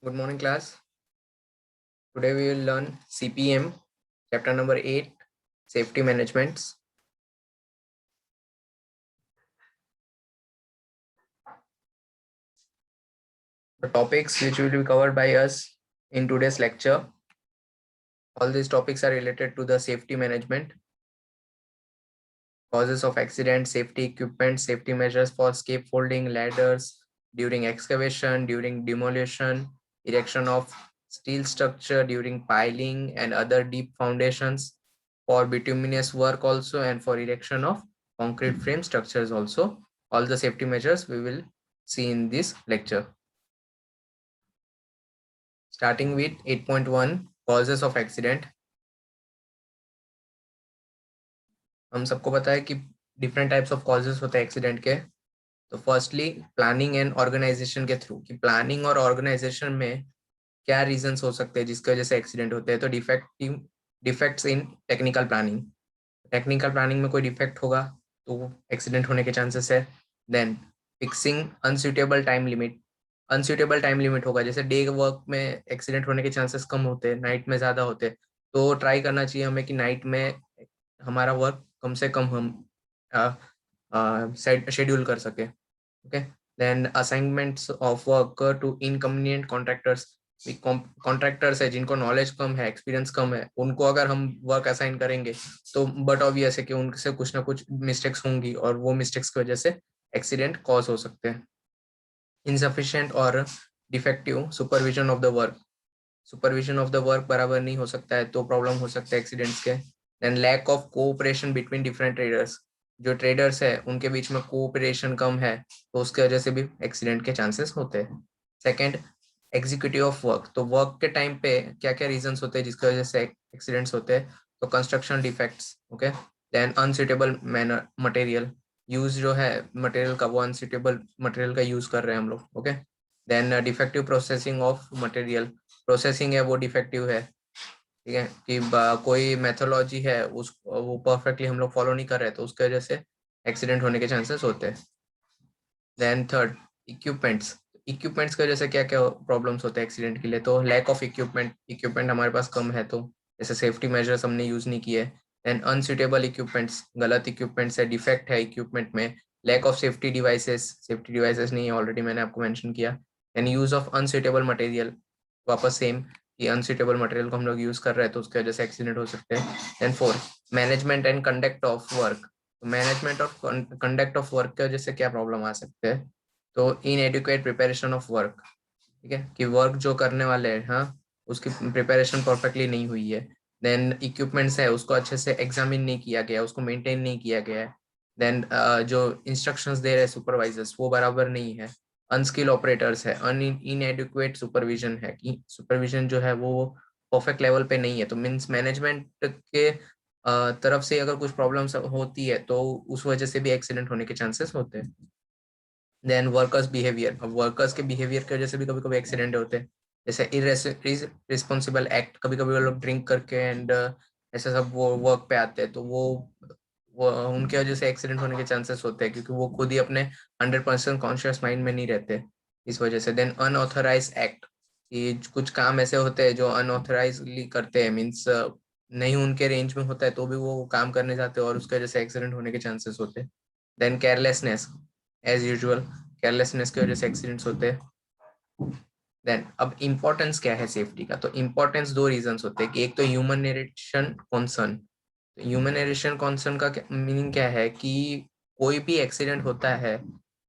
Good morning, class. Today we will learn CPM, chapter number 8, Safety Management. The topics which will be covered by us in today's lecture. All these topics are related to the safety management, causes of accident, safety equipment, safety measures for scaffolding, ladders, during excavation, during demolition, erection of steel structure, during piling and other deep foundations, for bituminous work also, and for erection of concrete frame structures also. All the safety measures we will see in this lecture. Starting with 8.1, causes of accident. हम सबको पता है कि different types of causes होते हैं accident के. तो firstly planning and organisation के थ्रू, कि प्लानिंग और ऑर्गेनाइजेशन में क्या रीजंस हो सकते हैं जिसकी वजह से एक्सीडेंट होते हैं. तो डिफेक्ट्स इन टेक्निकल प्लानिंग में कोई डिफेक्ट होगा तो एक्सीडेंट होने के चांसेस है. Then fixing unsuitable time limit होगा. जैसे डे वर्क में एक्सीडेंट होने के चांसेस कम होते हैं, नाइट में ज्यादा होते हैं. तो ट्राई करना चाहिए हमें कि नाइट में हमारा वर्क कम से कम हम शेड्यूल कर सके. Okay. Then assignments of work to inconvenient contractors. Contractors है जिनको नॉलेज कम है, एक्सपीरियंस कम है, उनको अगर हम वर्क असाइन करेंगे तो बट ऑब्वियस है कि उनसे कुछ ना कुछ मिस्टेक्स होंगी और वो मिस्टेक्स की वजह से एक्सीडेंट कॉज हो सकते हैं. इनसफिशिएंट और defective supervision of the work बराबर नहीं हो सकता है तो प्रॉब्लम हो सकता है एक्सीडेंट्स के. Then lack of cooperation between different traders. जो ट्रेडर्स है उनके बीच में कोऑपरेशन कम है तो उसके वजह से भी एक्सीडेंट के चांसेस होते हैं. Second, executive of work. तो वर्क के टाइम पे क्या क्या रीजंस होते हैं जिसकी वजह से एक्सीडेंट्स होते हैं. तो construction defects. Okay. Then unsuitable material use, जो है मटेरियल का, वो अनसूटेबल मटेरियल का यूज कर रहे हैं हम लोग. Okay. Then defective processing of material. Processing है वो डिफेक्टिव है. ठीक है कि कोई मेथोलॉजी है उस वो परफेक्टली हम लोग फॉलो नहीं कर रहे तो उसकी वजह से एक्सीडेंट होने के चांसेस होते हैं. देन थर्ड, इक्विपमेंट्स की वजह से क्या क्या प्रॉब्लम्स होते हैं एक्सीडेंट के लिए. तो लैक ऑफ इक्विपमेंट हमारे पास कम है तो जैसे सेफ्टी मेजर्स हमने यूज नहीं किए. देन अनसूटेबल इक्विपमेंट्स, गलत इक्विपमेंट्स है, डिफेक्ट है इक्विपमेंट में. लैक ऑफ सेफ्टी डिवाइसेस नहीं, ऑलरेडी मैंने आपको मेंशन किया. Then use of unsuitable material, वापस सेम, कि अनसूटेबल मटेरियल को हम लोग यूज कर रहे हैं तो उसकी वजह से एक्सीडेंट हो सकते हैं. Then fourth, management and conduct of work. Management और कंडक्ट ऑफ वर्क की वजह से क्या प्रॉब्लम आ सकते हैं. तो इनएडिक्वेट प्रिपरेशन ऑफ वर्क. ठीक है कि वर्क जो करने वाले हैं, हाँ, उसकी प्रिपरेशन परफेक्टली नहीं हुई है. देन इक्विपमेंट्स है उसको अच्छे से एग्जामिन नहीं किया गया, उसको मेंटेन नहीं किया गया है. देन जो इंस्ट्रक्शंस दे रहे हैं सुपरवाइजर्स वो बराबर नहीं है. अनस्किल ऑपरेटर्स है. इनएडिक्वेट सुपरविजन है, कि सुपरविजन जो है वो परफेक्ट लेवल पे नहीं है. तो मीन्स मैनेजमेंट के तरफ से अगर कुछ प्रॉब्लम्स होती है तो उस वजह से भी एक्सीडेंट होने के चांसेस होते हैं. Then workers behaviour. अब वर्कर्स के बिहेवियर की वजह से भी कभी कभी एक्सीडेंट होते हैं. जैसे इरेस्पॉन्सिबल एक्ट, कभी कभी वो लोग ड्रिंक करके एंड ऐसे सब वो वर्क पे आते हैं तो वो उनके वजह से एक्सीडेंट होने के चांसेस होते हैं क्योंकि वो खुद ही अपने 100% कॉन्शियस माइंड में नहीं रहते इस वजह से. देन अनऑथराइज एक्ट, कि कुछ काम ऐसे होते हैं जो अनऑथराइजली करते हैं, मीन्स नहीं उनके रेंज में होता है तो भी वो काम करने जाते हैं और उसकी वजह से एक्सीडेंट होने के चांसेस होते हैं. Then carelessness, as usual carelessness की वजह से एक्सीडेंट्स होते हैं. देन अब इम्पोर्टेंस क्या है सेफ्टी का. तो इम्पोर्टेंस दो रीजंस होते हैं कि एक तो human narration concern. Human narration concern का मीनिंग क्या है कि कोई भी एक्सीडेंट होता है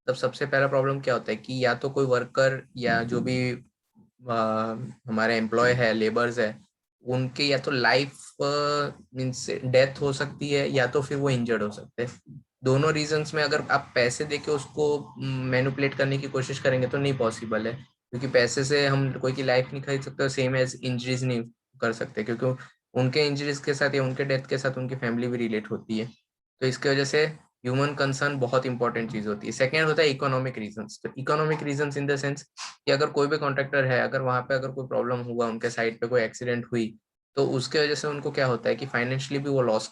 तब सबसे पहला प्रॉब्लम क्या होता है कि या तो कोई वर्कर या जो भी हमारे एम्प्लॉय है, लेबर्स है, उनके या तो लाइफ मीन्स डेथ हो सकती है या तो फिर वो इंजर्ड हो सकते हैं. दोनों रीजंस में अगर आप पैसे देके उसको मैनिपुलेट करने की कोशिश करेंगे तो नहीं पॉसिबल है, क्योंकि पैसे से हम कोई की लाइफ नहीं खरीद सकते, सेम एज इंजरीज नहीं कर सकते क्योंकि उनके इंजरीज के साथ या उनके डेथ के साथ उनकी फैमिली भी रिलेट होती है. तो इसकी वजह से ह्यूमन कंसर्न बहुत इंपॉर्टेंट चीज होती है. सेकेंड होता है इकोनॉमिक रीजंस. तो economic reasons in the sense कि अगर कोई भी कॉन्ट्रैक्टर है, अगर वहां पे अगर कोई प्रॉब्लम हुआ, उनके साइड पे कोई एक्सीडेंट हुई, तो उसके वजह से उनको क्या होता है कि फाइनेंशियली भी वो लॉस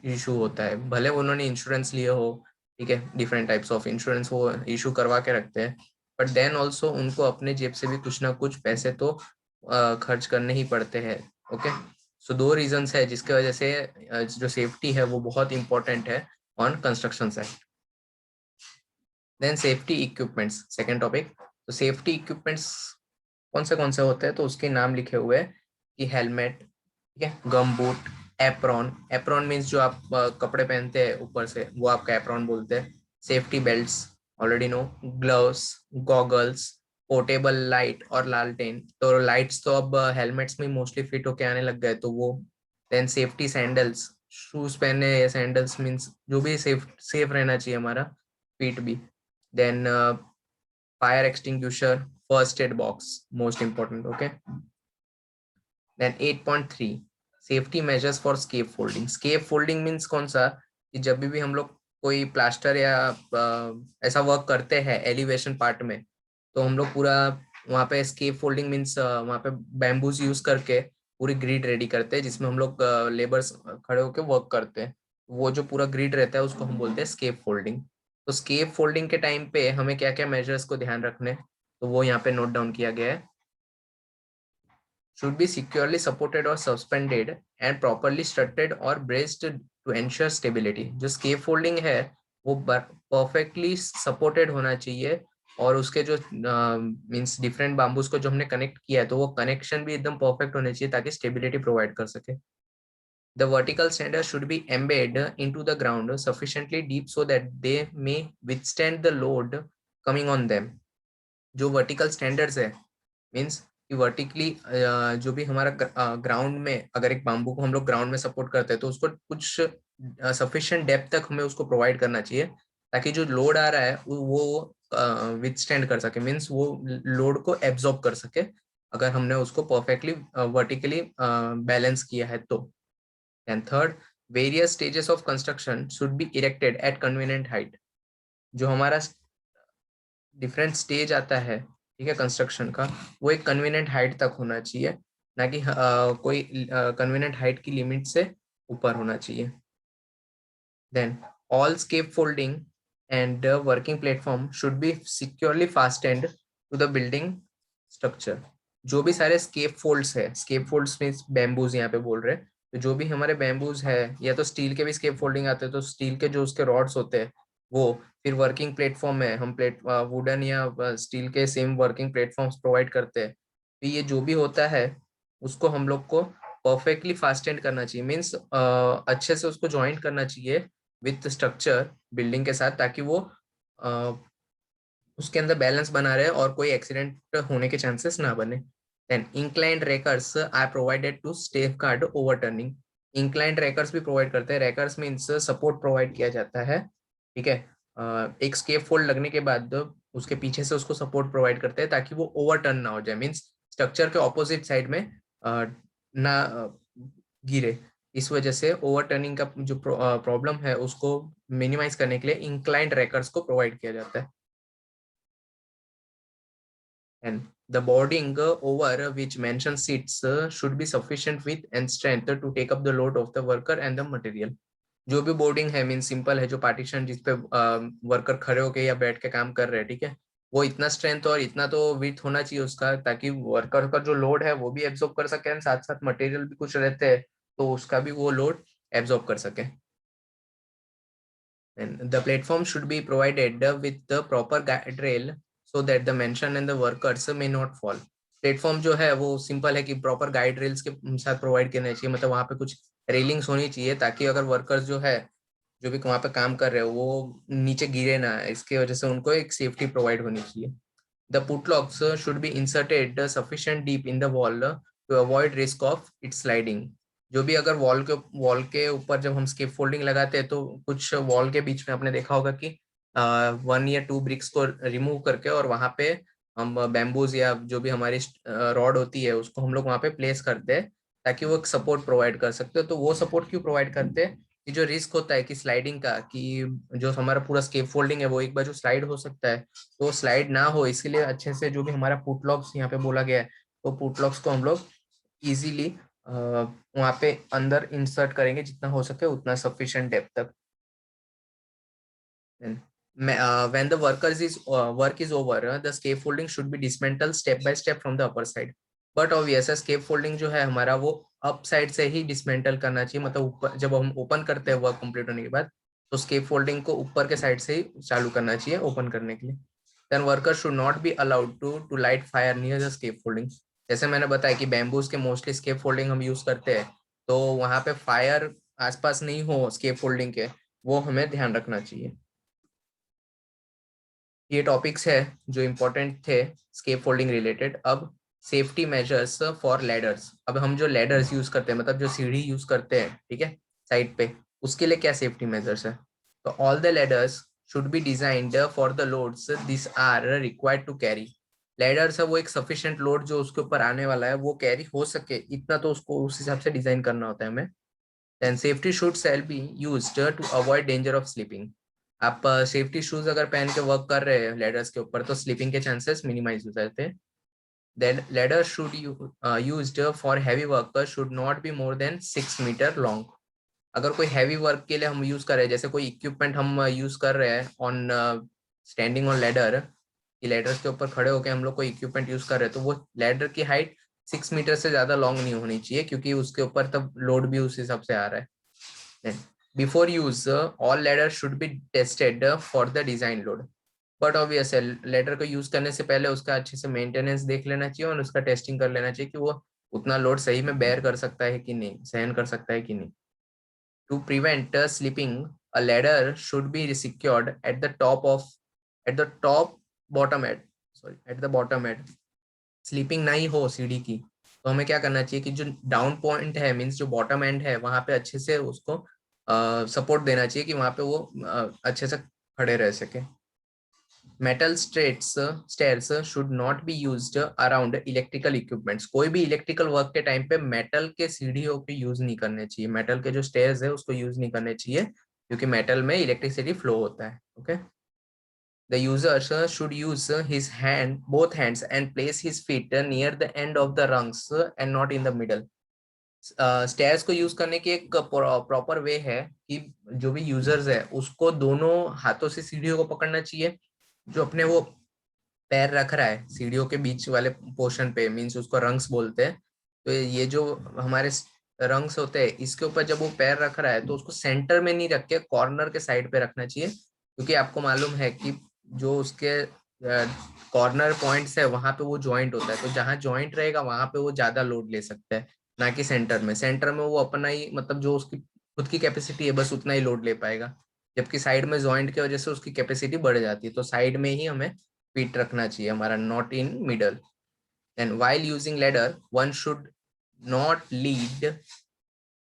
इशू होता है. भले उन्होंने इंश्योरेंस लिए हो, ठीक है, डिफरेंट टाइप्स ऑफ इंश्योरेंस वो इशू करवा के रखते हैं, बट देन ऑल्सो उनको अपने जेब से भी कुछ ना कुछ पैसे तो खर्च करने ही पड़ते हैं। ओके, सो दो रीजंस है जिसके वजह से जो सेफ्टी है वो बहुत इंपॉर्टेंट है on construction site. Then safety equipments, second topic. तो सेफ्टी इक्विपमेंट्स कौन से होते हैं, तो उसके नाम लिखे हुए हैं कि हेलमेट, ठीक है, गम बूट, एप्रॉन। एप्रॉन मीन्स जो आप कपड़े पहनते हैं ऊपर से, वो आपका एप्रॉन बोलते हैं। Safety belts, already know. Gloves, goggles, portable light और लालटेन। तो लाइट्स तो अब हेलमेट्स में मोस्टली फिट होके आने लग गए, तो वो। देन सेफ्टी सैंडल्स, शूज पहने या सैंडल्स मीन्स जो भी सेफ रहना चाहिए हमारा फीट भी। Then fire extinguisher, first aid box, most important. Okay, then 8.3 safety measures for scaffolding. Scaffolding means कौन सा, कि जब भी हम लोग कोई प्लास्टर या ऐसा वर्क करते हैं एलिवेशन पार्ट में, तो हम लोग पूरा वहाँ पे स्केप फोल्डिंग मीन्स वहाँ पे बैम्बूज यूज करके पूरी ग्रिड रेडी करते हैं, जिसमें हम लोग लेबर्स खड़े होकर वर्क करते हैं। वो जो पूरा ग्रिड रहता है उसको हम बोलते हैं स्केप फोल्डिंग। तो स्केप फोल्डिंग के टाइम पे हमें क्या क्या मेजर्स को ध्यान रखने, तो वो यहाँ पे नोट डाउन किया गया है। Should be securely supported or suspended and properly strutted or braced to ensure stability। जो scaffolding है वो परफेक्टली सपोर्टेड होना चाहिए, और उसके जो मींस डिफरेंट बाम्बूज को जो हमने कनेक्ट किया है, तो वो कनेक्शन भी एकदम परफेक्ट होने चाहिए ताकि स्टेबिलिटी प्रोवाइड कर सके। The vertical standard should be embedded into the ground sufficiently deep so that they may withstand the load coming on them। जो वर्टिकल स्टैंडर्ड्स है मीन्स कि वर्टिकली जो भी हमारा ग्राउंड में, अगर एक बाम्बू को हम लोग ग्राउंड में सपोर्ट करते हैं, तो उसको कुछ सफिशिएंट डेप्थ तक हमें उसको प्रोवाइड करना चाहिए, ताकि जो लोड आ रहा है वो विथस्टैंड कर सके, मीन्स वो लोड को एब्जॉर्ब कर सके, अगर हमने उसको परफेक्टली वर्टिकली बैलेंस किया है तो। And third, various stages of construction should be erected at convenient height. जो हमारा डिफरेंट स्टेज आता है, ठीक है, कंस्ट्रक्शन का, वो एक कन्वीनियंट हाइट तक होना चाहिए, ना कि कोई कन्वीनियंट हाइट की लिमिट से ऊपर होना चाहिए। Then all scaffolding and working platform should be securely fastened to the building structure. जो भी सारे स्केप फोल्ड्स है, स्केप फोल्ड्स में बैम्बूज यहाँ पे बोल रहे हैं, तो जो भी हमारे बैम्बूज है, या तो स्टील के भी स्केप फोल्डिंग आते हैं, तो स्टील के जो उसके रॉड्स होते हैं वो, फिर वर्किंग प्लेटफॉर्म में हम वुडन या स्टील के सेम वर्किंग प्लेटफॉर्म्स प्रोवाइड करते हैं। तो ये जो भी होता है उसको हम लोग को परफेक्टली फास्टेंड करना चाहिए, मीन्स अच्छे से उसको ज्वाइंट करना चाहिए विथ स्ट्रक्चर बिल्डिंग के साथ, ताकि वो अ, उसके अंदर बैलेंस बना रहे और कोई एक्सीडेंट होने के चांसेस ना बने। Then inclined rakers are provided to safeguard overturning. Inclined rakers भी प्रोवाइड करते हैं। रेकर्स मीन्स सपोर्ट प्रोवाइड किया जाता है, ठीक है। एक स्केप फोल्ड लगने के बाद उसके पीछे से उसको सपोर्ट प्रोवाइड करते हैं ताकि वो ओवरटर्न ना हो जाए, मीन्स स्ट्रक्चर के ऑपोजिट साइड में ना गिरे। इस वजह से ओवरटर्निंग का जो प्रॉब्लम है उसको मिनिमाइज करने के लिए इंक्लाइंड रेकर्स को प्रोवाइड किया जाता है। And the boarding over which mentioned seats should be sufficient width and strength to take up the load of the worker and the material। जो भी बोर्डिंग है मीन सिंपल है, जो पार्टीशन जिसपे वर्कर खड़े होके या बैठ के काम कर रहे हैं, ठीक है, वो इतना स्ट्रेंथ और इतना तो विथ होना चाहिए उसका, ताकि वर्कर का जो लोड है वो भी एब्जॉर्ब कर सके, साथ साथ मटेरियल भी कुछ रहते हैं तो उसका भी वो लोड एब्जॉर्ब कर सके। And the platform should be provided with the proper guardrail so that the mention and the workers may not fall। Platform जो है वो सिंपल है कि प्रॉपर गाइड रेल्स के साथ प्रोवाइड करना चाहिए, मतलब वहाँ पे कुछ रेलिंग्स होनी चाहिए ताकि अगर वर्कर्स जो है, जो भी वहाँ पे काम कर रहे हो, वो नीचे गिरे ना, इसकी वजह से उनको एक सेफ्टी प्रोवाइड होनी चाहिए। The putlogs should be inserted sufficient deep in the wall to avoid risk of it sliding. जो भी अगर वॉल के ऊपर जब हम स्केप फोल्डिंग लगाते हैं, तो कुछ वॉल के बीच में आपने देखा होगा कि 1 या 2 ब्रिक्स को रिमूव करके और वहां पे हम बैम्बूज या जो भी हमारी रॉड होती है उसको हम लोग वहां पे प्लेस करते हैं, ताकि वो एक सपोर्ट प्रोवाइड कर सकते हो। तो वो सपोर्ट क्यों प्रोवाइड करते हैं, कि जो रिस्क होता है कि स्लाइडिंग का, कि जो हमारा पूरा स्केप फोल्डिंग है वो एक बार जो स्लाइड हो सकता है, तो स्लाइड ना हो इसके लिए अच्छे से जो भी हमारा पुटलॉक्स यहाँ पे बोला गया है, तो पुटलॉक्स को हम लोग इजीली वहां पे अंदर इंसर्ट करेंगे जितना हो सके उतना, सफिशिएंट डेप्थ तक। when the work is over, the scaffolding should be dismantled step by step from the upper side. But obvious है स्केपफोल्डिंग जो है हमारा वो अप साइड से ही डिसमेंटल करना चाहिए, मतलब ऊपर जब हम ओपन करते हैं वर्क कंप्लीट होने के बाद, तो स्केपफोल्डिंग को ऊपर के साइड से ही चालू करना चाहिए ओपन करने के लिए. Then worker should not be allowed to light fire near the scaffolding. जैसे मैंने बताया कि बैम्बूज के मोस्टली स्केपफोल्डिंग हम यूज करते हैं, तो वहां पे फायर आसपास नहीं हो स्केपफोल्डिंग के, वो हमें ध्यान रखना चाहिए. ये टॉपिक्स है जो इम्पोर्टेंट थे स्केप फोल्डिंग रिलेटेड. अब सेफ्टी मेजर्स फॉर लैडर्स. अब हम जो लैडर्स यूज करते हैं, मतलब जो सीढ़ी यूज करते हैं, ठीक है, साइड पे, उसके लिए क्या सेफ्टी मेजर्स है? तो all the ladders should be designed for the loads this are required to carry. Ladders है वो एक सफिशिएंट लोड जो उसके ऊपर आने वाला है वो कैरी हो सके इतना, तो उसको उस हिसाब से डिजाइन करना होता है हमें. Then safety shoes shall be used to avoid danger of slipping. आप सेफ्टी शूज अगर पहन के वर्क कर रहे हैं लेडर्स के ऊपर, तो स्लीपिंग के चांसेस मिनिमाइज हो जाते हैं. Then ladder should used for heavy work should not be more than 6 meter long. अगर कोई हैवी वर्क के लिए हम यूज कर रहे हैं, जैसे कोई इक्विपमेंट हम यूज कर रहे हैं ऑन स्टैंडिंग ऑन लेडर, कि लेडर्स के ऊपर खड़े होकर हम लोग कोई इक्विपमेंट यूज कर रहे हैं, तो वो लेडर की हाइट 6 मीटर से ज्यादा लॉन्ग नहीं होनी चाहिए, क्योंकि उसके ऊपर तब लोड भी उस हिसाब से आ रहा है. Before use, all ladders should be tested for the design load. But obvious है लेडर को यूज करने से पहले उसका अच्छे से मेंटेनेंस देख लेना चाहिए और उसका टेस्टिंग कर लेना चाहिए कि वो उतना लोड सही में बेयर कर सकता है कि नहीं, सहन कर सकता है कि नहीं. To prevent slipping, a ladder should be secured at the top bottom end, sorry at the bottom end. Slipping नहीं हो सीढ़ी की, तो हमें क्या करना चाहिए कि जो डाउन पॉइंट है, मीन्स जो बॉटम एंड है, वहां पे अच्छे से उसको सपोर्ट देना चाहिए कि वहां पे वो अच्छे से खड़े रह सके. Metal stairs should not be used around electrical equipments. कोई भी इलेक्ट्रिकल वर्क के टाइम पे मेटल के सीढ़ियों पे यूज नहीं करने चाहिए, मेटल के जो स्टेयर्स है उसको यूज नहीं करने चाहिए, क्योंकि मेटल में इलेक्ट्रिसिटी फ्लो होता है. Okay. The user should use both hands and place his feet near the end of the rungs and not in the middle. Stairs को यूज करने की एक प्रॉपर वे है कि जो भी यूजर्स है उसको दोनों हाथों से सीढ़ियों को पकड़ना चाहिए. जो अपने वो पैर रख रहा है सीढ़ियों के बीच वाले पोर्शन पे, मीन्स उसको रंग्स बोलते हैं. तो ये जो हमारे रंग्स होते हैं, इसके ऊपर जब वो पैर रख रहा है तो उसको सेंटर में नहीं रख के कॉर्नर के साइड पे रखना चाहिए, क्योंकि आपको मालूम है कि जो उसके कॉर्नर पॉइंट्स है वहां पे वो जॉइंट होता है, तो जहां जॉइंट रहेगा वहां पे वो ज्यादा लोड ले सकता है, ना कि सेंटर में. सेंटर में वो अपना ही, मतलब जो उसकी खुद की कैपेसिटी है बस उतना ही लोड ले पाएगा, जबकि साइड में जॉइंट की वजह से उसकी कैपेसिटी बढ़ जाती है. तो साइड में ही हमें फीट रखना चाहिए हमारा, not in middle. And while using ladder one should not lead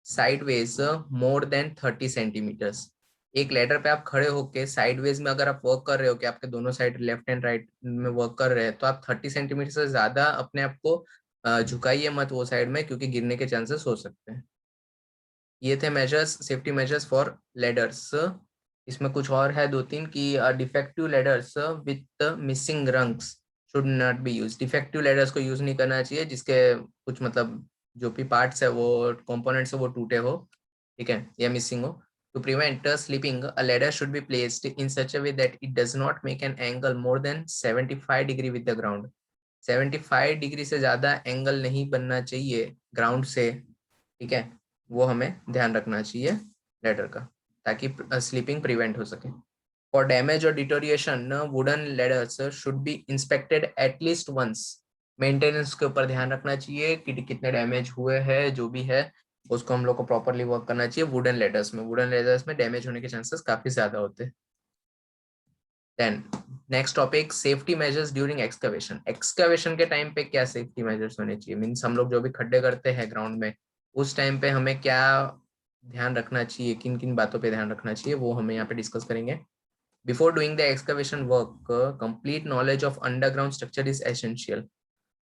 sideways more than 30 centimeters. एक लेडर पे आप खड़े होके साइडवेज में अगर आप वर्क कर रहे हो, कि आपके दोनों साइड लेफ्ट एंड राइट में वर्क कर रहे हैं, तो आप 30 सेंटीमीटर से ज्यादा अपने आप को झुकाइए मत वो साइड में, क्योंकि गिरने के चांसेस हो सकते हैं. ये थे measures, safety measures for ladders. इसमें कुछ और है दो तीन की. Defective ladders with missing rungs should not B use. Defective ladders को यूज नहीं करना चाहिए जिसके कुछ मतलब जो भी पार्ट्स है वो कंपोनेंट्स है वो टूटे हो, ठीक है, या मिसिंग हो. To prevent slipping, a ladder should be placed in such a way that it does not make an angle more than 75 degree with the ground. 75 degree से ज्यादा एंगल नहीं बनना चाहिए ग्राउंड से, ठीक है, वो हमें ध्यान रखना चाहिए लेडर का, ताकि स्लीपिंग प्रिवेंट हो सके. फॉर डैमेज और deterioration, wooden ladders should be inspected at least once. Maintenance के ऊपर ध्यान रखना चाहिए कि कितने डैमेज हुए हैं, जो भी है उसको हम लोग को प्रॉपरली वर्क करना चाहिए. वुडन लेडर्स में डैमेज होने के चांसेस काफी ज्यादा होते हैं. Then next topic, safety measures during excavation. Excavation के टाइम पे क्या सेफ्टी मेजर्स होने चाहिए, मीन्स हम लोग जो भी खड्डे करते हैं ग्राउंड में, उस टाइम पे हमें क्या ध्यान रखना चाहिए, किन किन बातों पे ध्यान रखना चाहिए, वो हमें यहाँ पे डिस्कस करेंगे. Before doing the excavation work, complete knowledge of underground structure is essential.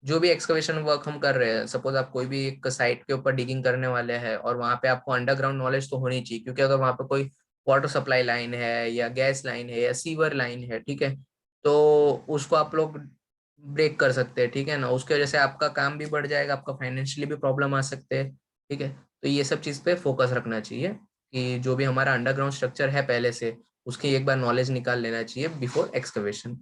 जो भी एक्सकवेशन वर्क हम कर रहे हैं, सपोज आप कोई भी एक साइट के ऊपर डिगिंग करने वाले हैं और वहां पे आपको अंडरग्राउंड नॉलेज तो होनी चाहिए, क्योंकि अगर वहां पे कोई वाटर सप्लाई लाइन है या गैस लाइन है या सीवर लाइन है, ठीक है, तो उसको आप लोग ब्रेक कर सकते हैं, ठीक है ना. उसकी वजह से आपका काम भी बढ़ जाएगा, आपका फाइनेंशियली भी प्रॉब्लम आ सकते हैं, ठीक है. तो ये सब चीज पे फोकस रखना चाहिए कि जो भी हमारा अंडरग्राउंड स्ट्रक्चर है पहले से, उसकी एक बार नॉलेज निकाल लेना चाहिए before excavation.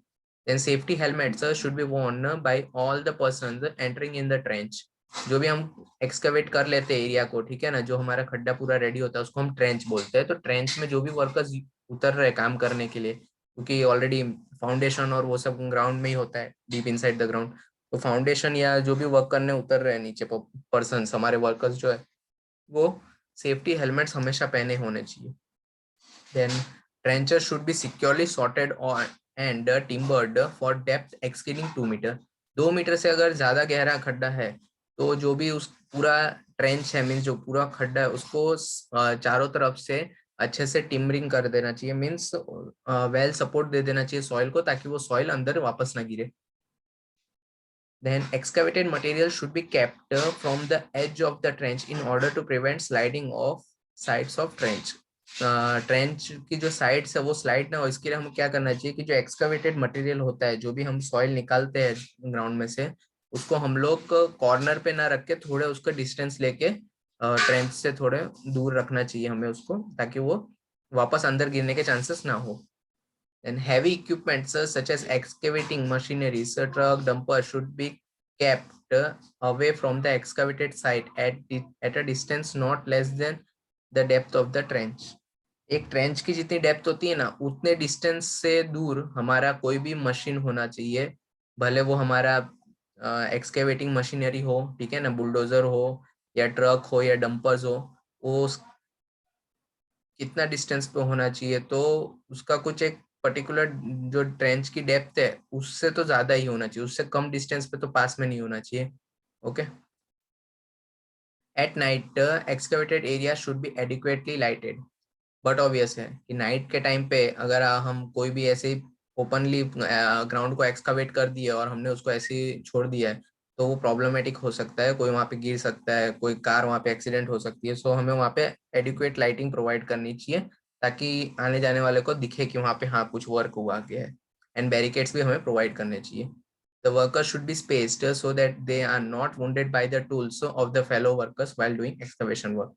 Then safety helmets should be worn by all the persons entering in the trench. जो भी हम एक्सकवेट कर लेते हैं एरिया को, ठीक है ना, जो हमारा खड्डा पूरा रेडी होता है उसको हम ट्रेंच बोलते हैं। तो ट्रेंच में जो भी वर्कर्स उतर रहे काम करने के लिए, क्योंकि ऑलरेडी फाउंडेशन और वो सब ग्राउंड में ही होता है, डीप इनसाइड द ग्राउंड, तो फाउंडेशन या जो भी वर्क करने उतर रहे हैं नीचे पर्सन, हमारे वर्कर्स जो है, वो सेफ्टी हेलमेट्स हमेशा पहने होने चाहिए। Then trenches should be securely sorted और and timbered for depth exceeding 2 metre. 2 metre से अगर ज्यादा गहरा खड्डा है तो जो भी उस पूरा ट्रेंच है, मीन्स जो पूरा खड्डा है, उसको चारों तरफ से अच्छे से टिमरिंग कर देना चाहिए, मीन्स वेल सपोर्ट दे देना चाहिए सॉइल को, ताकि वो सॉइल अंदर वापस ना गिरे। Then excavated material should be kept from the edge of the trench in order to prevent sliding of sides of trench. Trench की जो साइड्स है वो स्लाइड ना हो, इसके लिए हमें क्या करना चाहिए कि जो एक्सकवेटेड मटेरियल होता है, जो भी हम सॉइल निकालते हैं ग्राउंड में से, उसको हम लोग कॉर्नर पे ना रख के थोड़े उसका डिस्टेंस लेके ट्रेंच से थोड़े दूर रखना चाहिए हमें उसको, ताकि वो वापस अंदर गिरने के चांसेस ना हो। Then heavy equipment such as excavating machineries, truck, dumper should be kept away from the excavated site at a distance not less than the depth of the trench. एक ट्रेंच की जितनी डेप्थ होती है ना, उतने distance से दूर हमारा कोई भी मशीन होना चाहिए, भले वो हमारा एक्सकेवेटिंग मशीनरी हो, ठीक है ना, बुलडोजर हो या ट्रक हो या डंपर्स हो, वो कितना डिस्टेंस पे होना चाहिए, तो उसका कुछ एक पर्टिकुलर जो ट्रेंच की डेप्थ है उससे तो ज्यादा ही होना चाहिए, उससे कम डिस्टेंस पे तो पास में नहीं होना चाहिए। Okay. At night excavated area should be adequately lighted. But obvious है कि नाइट के टाइम पे अगर हम कोई भी ऐसे ही ओपनली ग्राउंड को एक्सकवेट कर दिया और हमने उसको ऐसे ही छोड़ दिया है, तो वो प्रॉब्लमेटिक हो सकता है, कोई वहां पे गिर सकता है, कोई कार वहां पे एक्सीडेंट हो सकती है। सो हमें वहां पे एडिक्वेट लाइटिंग प्रोवाइड करनी चाहिए, ताकि आने जाने वाले को दिखे कि वहां पे हाँ कुछ वर्क हुआ गया है। एंड बैरिकेड्स भी हमें प्रोवाइड करने चाहिए। The workers should be spaced so that they are not wounded by the tools of the fellow workers while doing excavation work.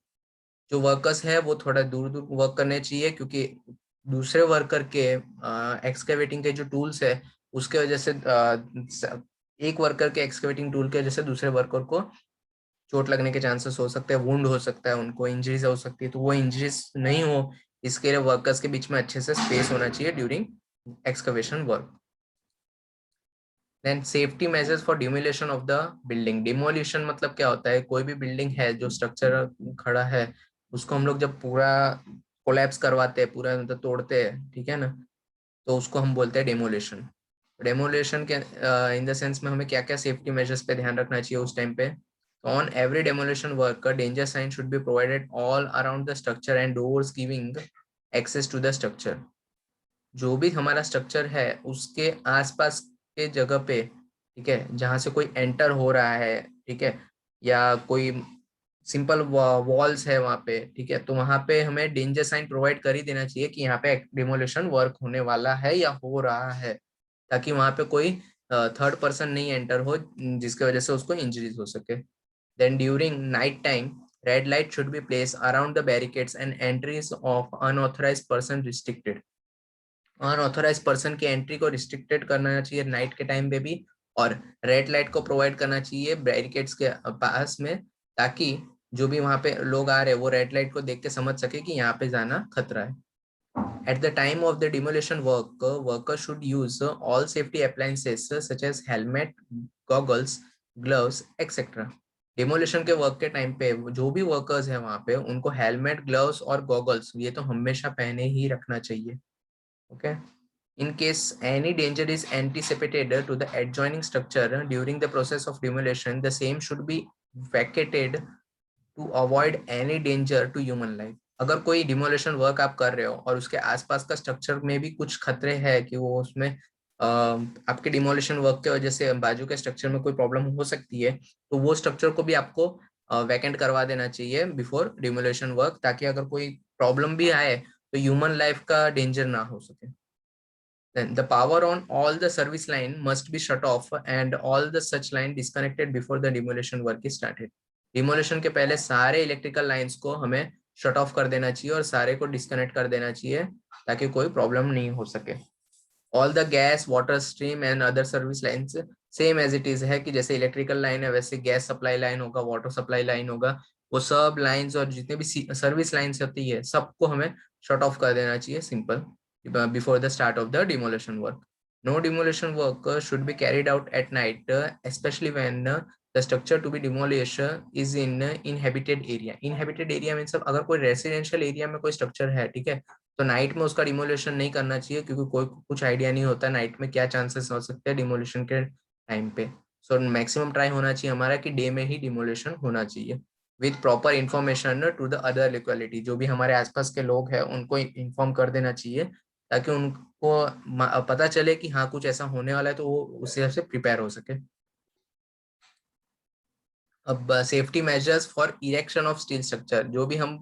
जो वर्कर्स है वो थोड़ा दूर दूर वर्क करने चाहिए, क्योंकि दूसरे वर्कर के एक्सकेवेटिंग के जो टूल्स है उसके वजह से एक वर्कर के एक्सकेवेटिंग टूल के वजह से दूसरे वर्कर को चोट लगने के चांसेस हो सकते हैं, वुंड हो सकता है, उनको इंजरीज हो सकती है। तो वो इंजरीज नहीं हो, इसके लिए वर्कर्स के बीच में अच्छे से स्पेस होना चाहिए during excavation work. Then safety measures for demolition of the building. Demolition मतलब क्या होता है, कोई भी बिल्डिंग है जो स्ट्रक्चर खड़ा है उसको हम लोग जब पूरा कोलैप्स करवाते हैं, पूरा मतलब तोड़ते हैं, ठीक है ना, तो उसको हम बोलते हैं डेमोलेशन। डेमोलेशन के इन द सेंस में हमें क्या क्या सेफ्टी मेजर्स पे ध्यान रखना चाहिए उस टाइम पे। On every demolition work danger sign should be provided all around the structure and doors giving access to the structure. जो भी हमारा स्ट्रक्चर है उसके आसपास के जगह पे, ठीक है, जहां से कोई एंटर हो रहा है, ठीक है, या कोई सिंपल वॉल्स है वहां पे, ठीक है, तो वहां पे हमें डेंजर साइन प्रोवाइड कर ही देना चाहिए कि यहाँ पे डिमोलिशन वर्क होने वाला है या हो रहा है, ताकि वहां पे कोई थर्ड पर्सन नहीं एंटर हो जिसकी वजह से उसको इंजरीज हो सके। Then during night time red light should be place around the barricades and entries of unauthorized person restricted. Unauthorized person की एंट्री को रिस्ट्रिक्टेड करना चाहिए नाइट के टाइम पे भी, और रेड लाइट को प्रोवाइड करना चाहिए बैरिकेड्स के पास में, ताकि जो भी वहां पे लोग आ रहे हैं वो रेड लाइट को देख के समझ सके कि यहाँ पे जाना खतरा है। At the time of the demolition work, workers should use all safety appliances such as helmet, goggles, gloves, etc. Demolition के वर्क के टाइम पे जो भी वर्कर्स है वहां पे उनको हेलमेट, ग्लव्स और गॉगल्स ये तो हमेशा पहने ही रखना चाहिए। Okay. In case any danger is anticipated to the adjoining structure during the process of demolition, the same should be vacated to avoid any danger to human life. अगर कोई demolition work आप कर रहे हो और उसके आसपास का स्ट्रक्चर में भी कुछ खतरे हैं कि वो उसमें आपके डिमोलिशन वर्क के वजह से बाजू के स्ट्रक्चर में कोई प्रॉब्लम हो सकती है, तो वो स्ट्रक्चर को भी आपको वैकेंट करवा देना चाहिए बिफोर डिमोलिशन वर्क, ताकि अगर कोई प्रॉब्लम भी आए तो ह्यूमन लाइफ का डेंजर ना हो सके। Then the power on all the service line must be shut off and all the such line disconnected before the demolition work is started. Demolition के पहले सारे इलेक्ट्रिकल लाइंस को हमें शट ऑफ कर देना चाहिए और सारे को डिस्कनेक्ट कर देना चाहिए ताकि कोई प्रॉब्लम नहीं हो सके। All the gas water stream and other service lines same as it is है कि जैसे इलेक्ट्रिकल लाइन है वैसे गैस सप्लाई लाइन होगा, वाटर सप्लाई लाइन होगा, वो सब लाइंस और जितने भी सर्विस लाइंस होती है सबको हमें शट ऑफ कर देना चाहिए, simple, before the start of the demolition work. No demolition work should be carried out at night, specially when the structure to be demolish is in inhabited area. Inhabited area means अगर कोई residential area में कोई structure है, ठीक है, तो night में उसका डिमोलिशन नहीं करना चाहिए, क्योंकि कोई कुछ आइडिया नहीं होता नाइट में क्या चांसेस हो सकते हैं डिमोलिशन के टाइम पे। सो मैक्सिमम ट्राई होना चाहिए हमारा कि डे में ही डिमोलिशन होना चाहिए, with proper information to the other locality. जो भी हमारे आसपास के लोग हैं उनको इन्फॉर्म कर देना चाहिए, ताकि उनको पता चले कि हाँ कुछ ऐसा होने वाला है, तो वो उस हिसाब से प्रिपेयर हो सके। अब safety measures for erection of steel structure. जो भी हम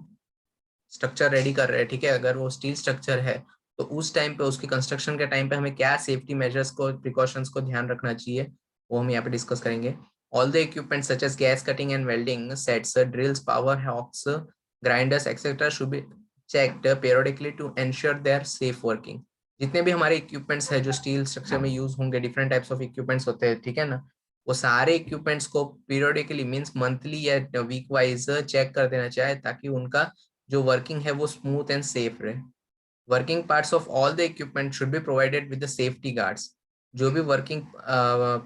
स्ट्रक्चर रेडी कर रहे हैं, ठीक है, अगर वो स्टील स्ट्रक्चर है तो उस टाइम पे उसकी कंस्ट्रक्शन के टाइम पे हमें क्या सेफ्टी मेजर्स को, प्रिकॉशंस को ध्यान रखना चाहिए, वो हम यहाँ पे डिस्कस करेंगे। All the equipment such as gas cutting and welding sets, drills, power hawks, grinders etcetera should be checked periodically to ensure their safe working. जितने भी हमारे इक्विपमेंट्स है जो स्टील स्ट्रक्चर में यूज होंगे, डिफरेंट टाइप्स ऑफ इक्विपमेंट्स होते हैं, ठीक है ना, वो सारे इक्विपमेंट्स को पीरियोडिकली मींस मंथली या वीक वाइज चेक कर देना चाहिए, ताकि उनका जो वर्किंग है वो स्मूथ एंड सेफ रहे। Working parts of all the equipment should be provided with the safety guards. जो भी वर्किंग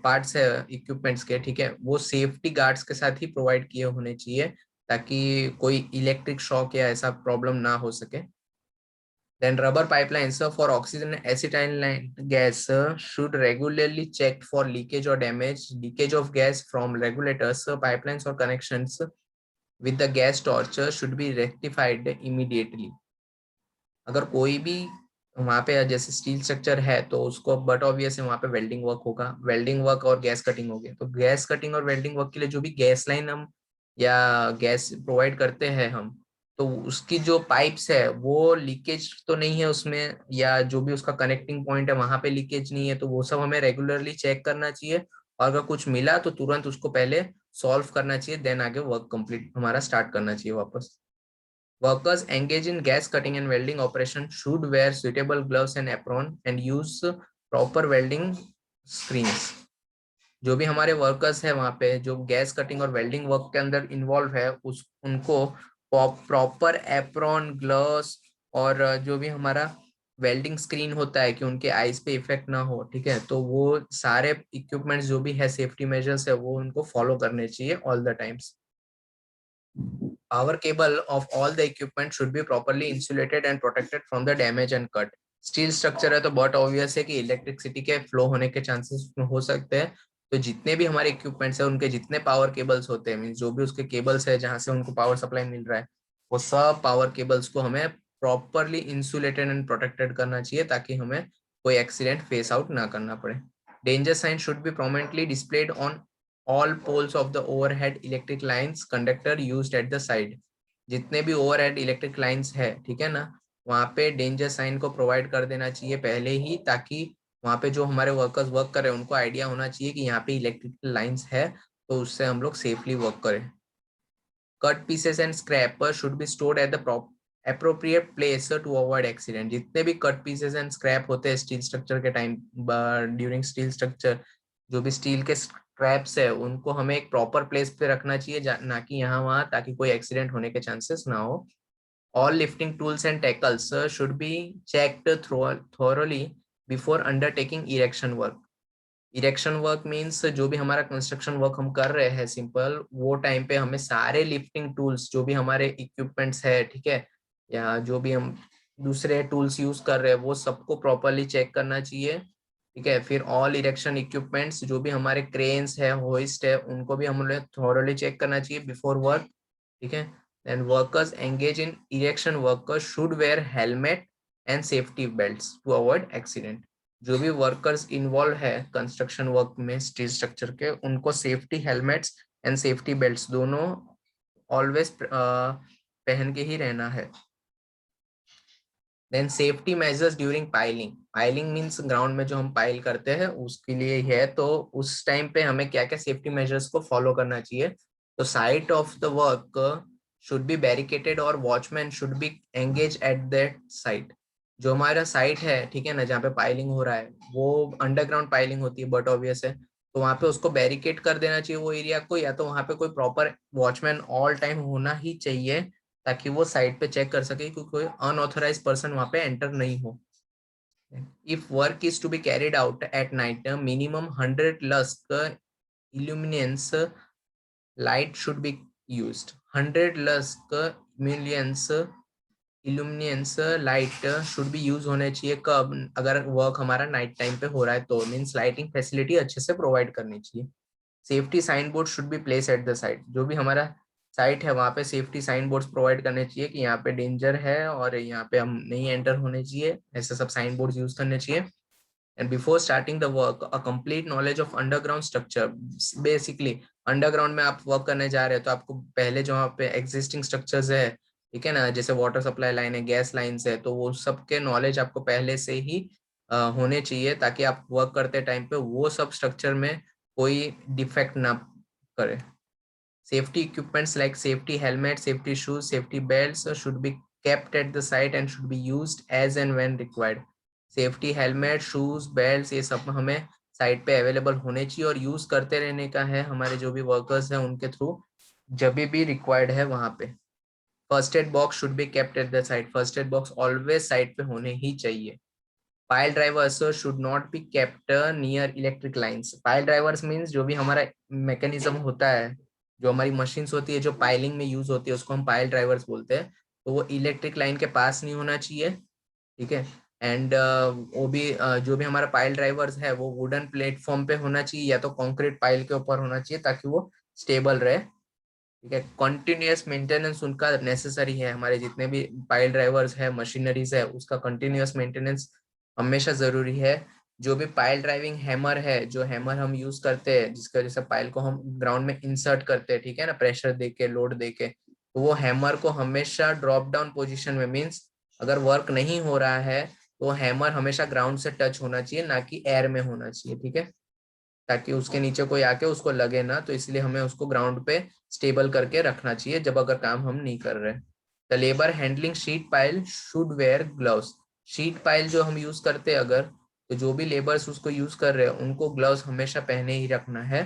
पार्ट्स है इक्विपमेंट्स के, ठीक है, वो सेफ्टी गार्ड्स के साथ ही प्रोवाइड किए होने चाहिए, ताकि कोई इलेक्ट्रिक शॉक या ऐसा प्रॉब्लम ना हो सके। Then rubber pipelines for oxygen and acetylene gas should regularly checked for leakage or damage. Leakage of gas from regulators, pipelines or connections with the gas torch should be rectified immediately. अगर कोई भी वहाँ पे जैसे steel structure है तो उसको, but obvious है वहाँ पे वेल्डिंग वर्क होगा, वेल्डिंग वर्क और गैस कटिंग होगी, तो गैस कटिंग और वेल्डिंग वर्क के लिए जो भी गैस लाइन हम या गैस प्रोवाइड करते हैं हम, तो उसकी जो पाइप्स है वो लीकेज तो नहीं है उसमें, या जो भी उसका कनेक्टिंग पॉइंट है वहां पे लीकेज नहीं है, तो वो सब हमें रेगुलरली चेक करना चाहिए, और अगर कुछ मिला तो तुरंत उसको पहले सॉल्व करना चाहिए, देन आगे वर्क कंप्लीट हमारा स्टार्ट करना चाहिए वापस। Workers engaged in gas cutting and welding operation should wear suitable gloves and apron and use proper welding screens. जो भी हमारे वर्कर्स है वहाँ पे जो गैस कटिंग और वेल्डिंग वर्क के अंदर इन्वॉल्व है, उस उनको प्रॉपर एप्रॉन, ग्लव्स और जो भी हमारा वेल्डिंग स्क्रीन होता है कि उनके आईज पे इफेक्ट ना हो, ठीक है, तो वो सारे इक्विपमेंट्स जो भी है सेफ्टी मेजर्स है वो उनको फॉलो करने चाहिए all the times. Power cable of all the equipment should be properly insulated and protected from the damage and cut. Steel structure है तो बहुत ऑब्वियस है कि इलेक्ट्रिसिटी के फ्लो होने के चांसेस हो सकते हैं, तो जितने भी हमारे इक्विपमेंट्स है उनके जितने पावर केबल्स होते हैं, मीन्स जो भी उसके केबल्स है जहां से उनको पावर सप्लाई मिल रहा है, वो सब पावर केबल्स को हमें प्रॉपरली इंसुलेटेड एंड प्रोटेक्टेड करना चाहिए, ताकि हमें कोई एक्सीडेंट फेस आउट ना करना पड़े। Danger sign should be prominently displayed on all poles of the overhead electric lines conductor used at the side। जितने भी ओवरहेड इलेक्ट्रिक लाइंस है, ठीक है ना, वहाँ पे डेंजर साइन को प्रोवाइड कर देना चाहिए पहले ही, ताकि वहाँ पे जो हमारे वर्कर्स वर्क कर रहे हैं उनको आइडिया होना चाहिए कि यहाँ पे इलेक्ट्रिकल लाइंस है, तो उससे हम लोग सेफली वर्क करें। Cut pieces and scrap should be stored at the appropriate place to avoid accident। जितने भी कट पीसेस एंड स्क्रैप होते हैं स्टील स्ट्रक्चर के टाइम, ड्यूरिंग स्टील स्ट्रक्चर, जो भी स्टील के स्क्रैप्स है उनको हमें एक प्रॉपर प्लेस पे रखना चाहिए, ना कि यहाँ वहाँ, ताकि कोई एक्सीडेंट होने के चांसेस ना हो। All lifting tools and tackles should be checked thoroughly before undertaking erection work. Erection work means जो भी हमारा कंस्ट्रक्शन वर्क हम कर रहे हैं सिंपल, वो टाइम पे हमें सारे लिफ्टिंग टूल्स जो भी हमारे इक्विपमेंट्स है, ठीक है, या जो भी हम दूसरे टूल्स यूज कर रहे हैं वो सबको प्रॉपरली चेक करना चाहिए, ठीक है। फिर ऑल इरेक्शन इक्विपमेंट्स जो भी हमारे क्रेन्स है, होइस्ट है, उनको भी हमें थॉरोली चेक करना चाहिए बिफोर वर्क, ठीक है। Then workers engage in erection workers should wear helmet and safety belts to avoid accident. जो भी वर्कर्स इन्वॉल्व है कंस्ट्रक्शन वर्क में स्टील स्ट्रक्चर के, उनको safety helmets and safety belts दोनों ऑलवेज पहन के ही रहना है। Then safety measures during piling. Piling means ground में जो हम पाइल करते हैं उसके लिए ही है, तो उस टाइम पे हमें क्या क्या सेफ्टी मेजर्स को फॉलो करना चाहिए। तो site of the work should be barricaded और watchman should be engage at that site. जो हमारा साइट है, ठीक है ना, जहाँ पे पाइलिंग हो रहा है वो अंडरग्राउंड पाइलिंग होती है, बट ऑब्वियस है, तो वहां पे उसको बैरिकेड कर देना चाहिए वो एरिया को, या तो वहां पे कोई प्रॉपर वॉचमैन ऑल टाइम होना ही चाहिए, ताकि वो साइट पे चेक कर सके कि कोई अनऑथराइज पर्सन वहां पे एंटर नहीं हो। If work is to be carried out at night, minimum 100 lusk illuminance light should be used. 100 lusk millions illuminance light should be use होने चाहिए कब, अगर वर्क हमारा नाइट टाइम पे हो रहा है तो मीन्स लाइटिंग फैसिलिटी अच्छे से प्रोवाइड करनी चाहिए। Safety sign board should be place at the site, जो भी हमारा साइट है वहां पे सेफ्टी साइन बोर्ड्स प्रोवाइड करने चाहिए कि यहाँ पे डेंजर है और यहाँ पे हम नहीं एंटर होने चाहिए, ऐसे सब साइन बोर्ड्स यूज करने चाहिए। And before starting the work, a complete knowledge of underground structure, basically underground में आप वर्क करने जा रहे हैं तो आपको पहले जो वहाँ पे एग्जिस्टिंग स्ट्रक्चर्स है, ठीक है ना, जैसे वाटर सप्लाई लाइन है, गैस लाइन्स है, तो वो सब के नॉलेज आपको पहले से ही होने चाहिए, ताकि आप वर्क करते टाइम पे वो सब स्ट्रक्चर में कोई डिफेक्ट ना करे। Safety equipments like safety helmet, safety shoes, safety belts should be kept at the site and should be used as and when required. Safety helmet, shoes, belt, ये सब हमें साइट पे अवेलेबल होने चाहिए और यूज करते रहने का है हमारे जो भी वर्कर्स हैं उनके थ्रू, जब भी रिक्वायर्ड है वहां पे। First aid box should be kept at the site, first aid box always site पे होने ही चाहिए। Pile drivers should not be kept near electric lines. Pile drivers means जो भी हमारा मैकेनिज्म होता है, जो हमारी मशीन्स होती है जो पाइलिंग में यूज होती है, उसको हम पाइल ड्राइवर्स बोलते हैं, तो वो इलेक्ट्रिक लाइन के पास नहीं होना चाहिए, ठीक है। एंड वो भी जो भी हमारा पाइल ड्राइवर्स है वो वुडन प्लेटफॉर्म पे होना चाहिए या तो कंक्रीट पाइल के ऊपर होना चाहिए, ताकि वो स्टेबल रहे, ठीक है। कंटिन्यूअस मेंटेनेंस उनका नेसेसरी है, हमारे जितने भी पाइल ड्राइवर्स है, मशीनरीज है, उसका कंटिन्यूअस मेंटेनेंस हमेशा जरूरी है। जो भी पाइल ड्राइविंग हैमर है, जो हैमर हम यूज करते हैं जिसका जैसे पाइल को हम ग्राउंड में इंसर्ट करते हैं, ठीक है ना, प्रेशर देके, लोड देके, तो वो हैमर को हमेशा ड्रॉप डाउन पोजिशन में, मीन्स अगर वर्क नहीं हो रहा है तो हैमर हमेशा ग्राउंड से टच होना चाहिए, ना कि एयर में होना चाहिए, ठीक है, ताकि उसके नीचे कोई आके उसको लगे ना, तो इसलिए हमें उसको ग्राउंड पे स्टेबल करके रखना चाहिए जब अगर काम हम नहीं कर रहे। The labour handling sheet pile should wear gloves. Sheet pile जो हम यूज करते हैं अगर, तो जो भी लेबर्स उसको यूज कर रहे हैं उनको ग्लव्स हमेशा पहने ही रखना है।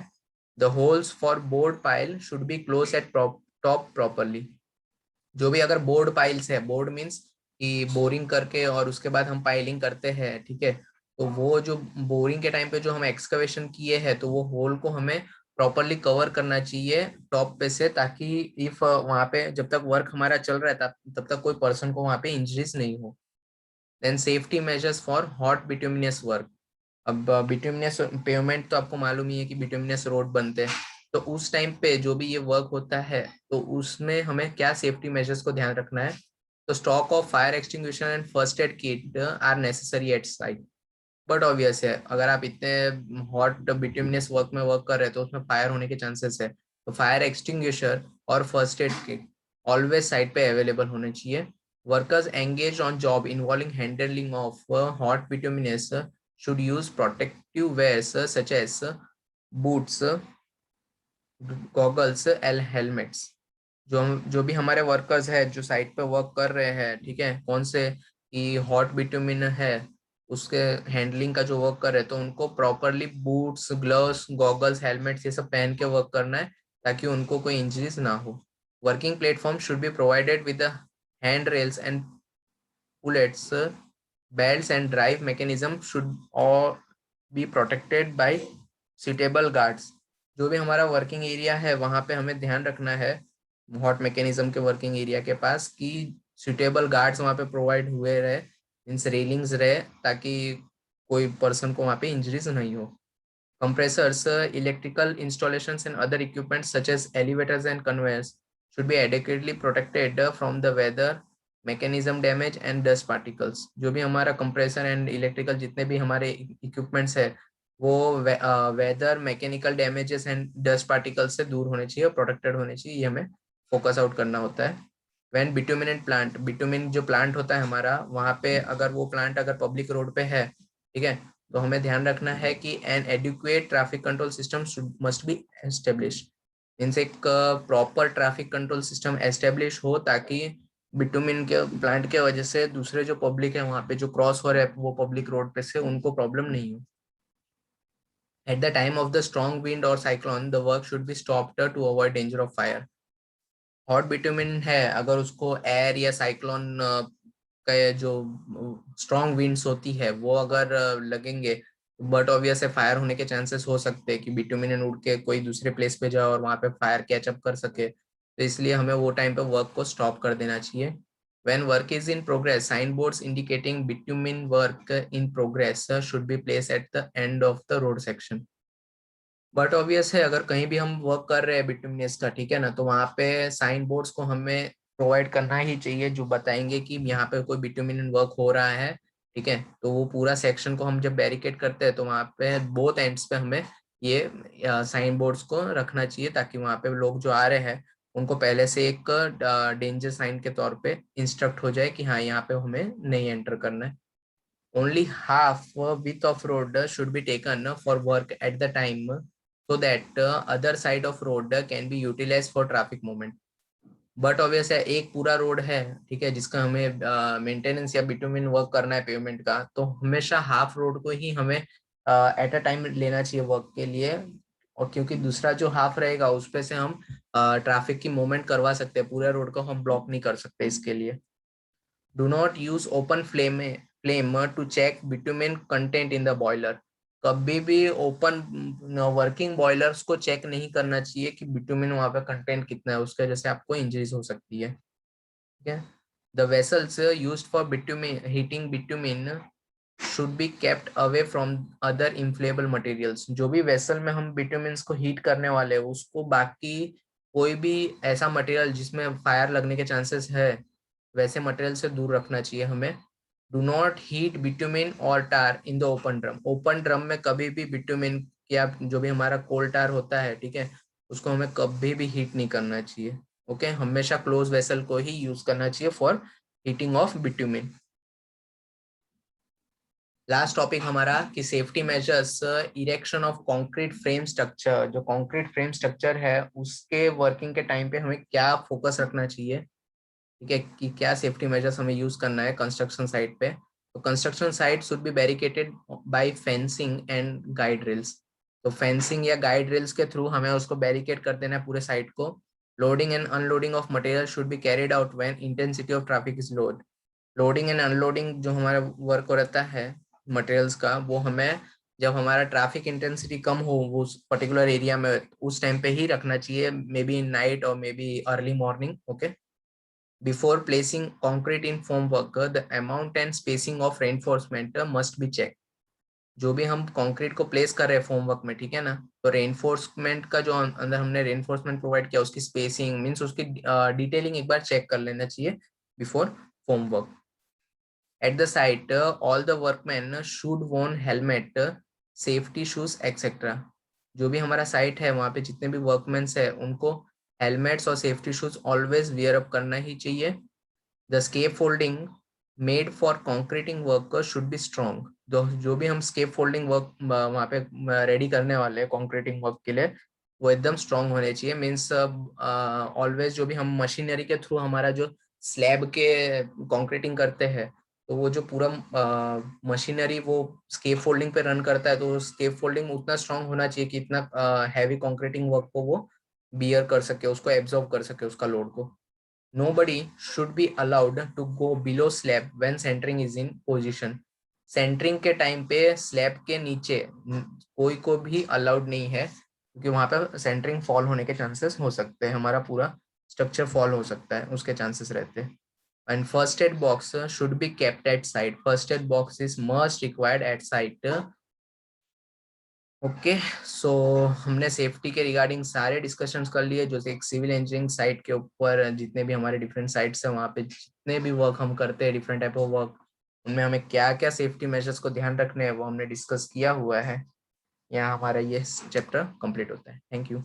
The holes for board pile should be close eight top properly. जो भी अगर बोर्ड पाइल्स है, बोर्ड मीन्स कि बोरिंग करके और उसके बाद हम पाइलिंग करते हैं, ठीक है, तो वो जो बोरिंग के टाइम पे जो हम एक्सकवेशन किए हैं तो वो होल को हमें प्रॉपरली कवर करना चाहिए टॉप पे से, ताकि इफ वहां पे जब तक वर्क हमारा चल रहा है तब तक कोई पर्सन को वहां पे इंजरीज नहीं हो। Then safety measures for hot bituminous work. अब बिटुमिनस पेवमेंट तो आपको मालूम ही है कि बिटुमिनस रोड बनते हैं, तो उस टाइम पे जो भी ये वर्क होता है तो उसमें हमें क्या सेफ्टी मेजर्स को ध्यान रखना है। तो stock of fire extinguisher and first aid kit are necessary at site. But obvious है, अगर आप इतने हॉट बिटुमिनस वर्क में वर्क कर रहे हैं तो उसमें फायर होने के चांसेस है, तो फायर एक्सटिंग्विशर और first aid kit always site पे अवेलेबल होने चाहिए। Workers engage on job involving handling of hot bituminous should use protective wears such as boots, goggles and helmets. जो भी हमारे वर्कर्स है जो साइट पे वर्क कर रहे हैं, ठीक है, कौन से कि हॉट बिटुमिन है उसके हैंडलिंग का जो वर्क कर रहे हैं, तो उनको properly boots, gloves, goggles, helmets ये सब पहन के वर्क करना है, ताकि उनको कोई इंजरीज ना हो। Working platform should be provided with hand rails and pulleys, belts and drive mechanism should all be protected by suitable guards। जो भी हमारा वर्किंग एरिया है वहां पे हमें ध्यान रखना है हॉट मैकेनिज्म के वर्किंग एरिया के पास कि सुटेबल गार्ड्स वहां पे प्रोवाइड हुए रहे, मीन्स रेलिंग्स रहे, ताकि कोई पर्सन को वहां पे इंजरीज नहीं हो। Compressors, electrical installations and other equipment such as elevators and conveyors should be adequately protected from the weather, mechanism damage and dust particles। जो भी हमारा कंप्रेसर एंड इलेक्ट्रिकल जितने भी हमारे इक्विपमेंट्स है वो weather, mechanical damages and dust particles से दूर होने चाहिए और प्रोटेक्टेड होने चाहिए, ये हमें फोकस आउट करना होता है। व्हेन बिटुमिनेंट प्लांट, बिटुमिन जो प्लांट होता है हमारा वहां पे, अगर वो प्लांट अगर पब्लिक रोड पे है, ठीक है, तो हमें ध्यान रखना है कि an adequate traffic control system must be establish. इनसे एक proper traffic control system establish हो, ताकि बिटुमिन के प्लांट के वजह से दूसरे जो पब्लिक है वहां पे जो क्रॉस हो रहे हैं वो पब्लिक रोड पे से उनको प्रॉब्लम नहीं हो। At the time of the strong wind और cyclone the work should be stopped to avoid danger of fire. Hot bitumen है, अगर उसको एयर या साइक्लोन का जो स्ट्रॉन्ग विंड्स होती है वो अगर लगेंगे, बट ऑब्वियस है फायर होने के चांसेस हो सकते हैं कि बिटुमिन उड़ के कोई दूसरे प्लेस पे जाए और वहां पे फायर कैचअप कर सके, तो इसलिए हमें वो टाइम पे वर्क को स्टॉप कर देना चाहिए। When work is in progress sign boards indicating bitumen work in progress should be place at the end of the road section. But obvious है अगर कहीं भी हम वर्क कर रहे हैं बिटुमिनस का, ठीक है ना, तो वहाँ पे साइन बोर्ड्स को हमें प्रोवाइड करना ही चाहिए जो बताएंगे कि यहाँ पे कोई बिटुमिन वर्क हो रहा है। ठीक है, तो वो पूरा सेक्शन को हम जब बैरिकेड करते हैं तो वहाँ पे बोथ एंड्स पे हमें ये साइन बोर्ड्स को रखना चाहिए ताकि वहाँ पे लोग जो आ रहे हैं उनको पहले से एक डेंजर साइन के तौर पे इंस्ट्रक्ट हो जाए कि हाँ यहाँ पे हमें नहीं एंटर करना है। Only half width of road should be taken for work at the time so that other side of road can be utilized for traffic movement. But obvious है एक पूरा रोड है, ठीक है, जिसका हमें मेंटेनेंस या बिटुमिन वर्क करना है पेमेंट का, तो हमेशा हाफ रोड को ही हमें एट अ टाइम लेना चाहिए वर्क के लिए। और क्योंकि दूसरा जो हाफ रहेगा उस पे से हम ट्रैफिक की मूवमेंट करवा सकते हैं, पूरे रोड को हम ब्लॉक नहीं कर सकते इसके लिए। Do not use open flame to check bitumen content in the boiler. कभी भी ओपन वर्किंग बॉयलर्स को चेक नहीं करना चाहिए कि बिटुमिन वहां पे कंटेंट कितना है, उसके वजह से आपको इंजरीज हो सकती है। ठीक है, the vessels used for bitumen heating bitumen should be kept away from other inflammable materials. जो भी वेसल में हम बिटुमिन को हीट करने वाले हैं उसको बाकी कोई भी ऐसा मटेरियल जिसमें फायर लगने के चांसेस है वैसे मटेरियल से दूर रखना चाहिए हमें। डू नॉट हीट बिटुमिन और tar in the open drum. Open drum में कभी भी बिटुमिन या जो भी हमारा कोल टार होता है, ठीक है, उसको हमें कभी भी हीट नहीं करना चाहिए। ओके, हमेशा क्लोज वेसल को ही यूज करना चाहिए for heating of bitumen. Last topic हमारा कि safety measures erection of concrete frame structure. जो कंक्रीट फ्रेम स्ट्रक्चर है उसके वर्किंग के टाइम पे हमें क्या फोकस रखना चाहिए, ठीक है, कि क्या सेफ्टी मेजर्स हमें यूज करना है कंस्ट्रक्शन साइट पे। तो construction site should be barricaded by fencing and guide rails. तो फेंसिंग या गाइड रेल्स के थ्रू हमें उसको बैरिकेड कर देना है पूरे साइट को। Loading and unloading of material should be carried out when intensity of traffic is load. Loading and unloading जो हमारा वर्क हो रहता है मटेरियल्स का, वो हमें जब हमारा ट्रैफिक इंटेंसिटी कम हो वो उस पर्टिकुलर एरिया में उस टाइम पे ही रखना चाहिए, मे बी इन नाइट और maybe early morning. Okay, before placing concrete in form work the amount and spacing of reinforcement must be check. जो भी हम कंक्रीट को प्लेस कर रहे हैं फॉर्म वर्क में, ठीक है ना, तो रेनफोर्समेंट का जो अंदर हमने रेनफोर्समेंट प्रोवाइड किया उसकी स्पेसिंग मींस उसकी डिटेलिंग एक बार चेक कर लेना चाहिए before form work. At the site, all the workmen should worn helmet, safety shoes, etc. जो भी हमारा साइट है वहाँ पे जितने भी वर्कमेंस है उनको हेलमेट्स और safety shoes always wear up करना ही चाहिए। The scaffolding made for concreting work should be strong. जो भी हम स्केप फोल्डिंग वर्क वहाँ पे रेडी करने वाले हैं कॉन्क्रीटिंग वर्क के लिए वो एकदम स्ट्रॉन्ग होने चाहिए। मीन्स ऑलवेज जो भी हम मशीनरी के थ्रू हमारा जो स्लैब के कॉन्क्रीटिंग करते हैं तो वो जो पूरा मशीनरी वो स्केप फोल्डिंग पे रन करता है, तो स्केप फोल्डिंग उतना स्ट्रांग होना चाहिए कि इतना हैवी कॉन्क्रीटिंग वर्क को वो बियर कर सके, उसको एब्जॉर्ब कर सके उसका लोड को। Nobody should be allowed to go below slab when centering is in position. Centering के टाइम पे स्लैब के नीचे कोई को भी अलाउड नहीं है क्योंकि वहां पे सेंटरिंग फॉल होने के चांसेस हो सकते हैं, हमारा पूरा स्ट्रक्चर फॉल हो सकता है, उसके चांसेस रहते हैं। And first aid box should be kept at site. First aid box is must required at site. Okay, so हमने सेफ्टी के रिगार्डिंग सारे डिस्कशंस कर लिए जो एक सिविल इंजीनियरिंग साइट के ऊपर जितने भी हमारे डिफरेंट साइट्स है वहाँ पे जितने भी वर्क हम करते हैं डिफरेंट टाइप ऑफ वर्क उनमें हमें क्या क्या सेफ्टी मेजर्स को ध्यान रखने हैं वो हमने डिस्कस किया हुआ है। यहाँ हमारा ये चैप्टर कंप्लीट होता है। Thank you.